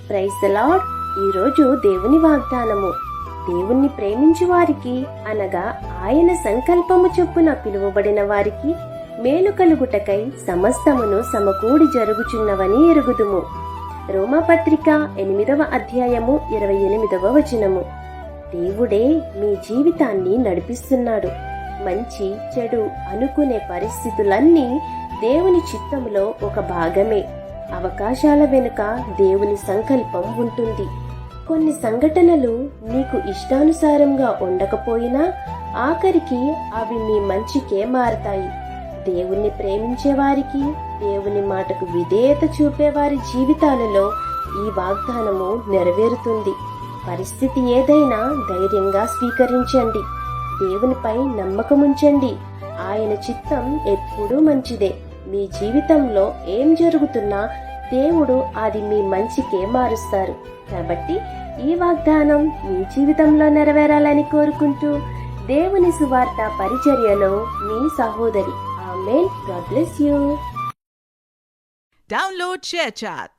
Praise the lord. ఈరోజు దేవుని వాగ్దానము. దేవుణ్ణి ప్రేమించు వారికి అనగా ఆయన సంకల్పము చొప్పున పిలువబడిన వారికి మేలు కలుగుటకై సమస్తమును సమకూడి జరుగుచున్నవని ఎరుగుదుము. రోమాపత్రిక 8వ అధ్యాయము 28వ వచనము. దేవుడే మీ జీవితాన్ని నడిపిస్తున్నాడు. మంచి చెడు అనుకునే పరిస్థితులన్నీ దేవుని చిత్తములో ఒక భాగమే. అవకాశాల వెనుక దేవుని సంకల్పం ఉంటుంది. కొన్ని సంఘటనలు నీకు ఇష్టానుసారంగా ఉండకపోయినా ఆఖరికి అవి మీ మంచికే మారతాయి. దేవుణ్ణి ప్రేమించే వారికి, దేవుని మాటకు విధేయత చూపేవారి జీవితాలలో ఈ వాగ్దానము నెరవేరుతుంది. పరిస్థితి ఏదైనా ధైర్యంగా స్వీకరించండి. దేవునిపై నమ్మకముంచండి. ఆయన చిత్తం ఎప్పుడూ మంచిదే. మీ జీవితంలో ఏం జరుగుతున్నా దేవుడు అది మీ మంచికే మారుస్తారు. కాబట్టి ఈ వాగ్దానం మీ జీవితంలో నెరవేరాలని కోరుకుంటూ దేవుని సువార్త పరిచర్యలో మీ సహోదరి. ఆమేన్. God bless you. Download ShareChat.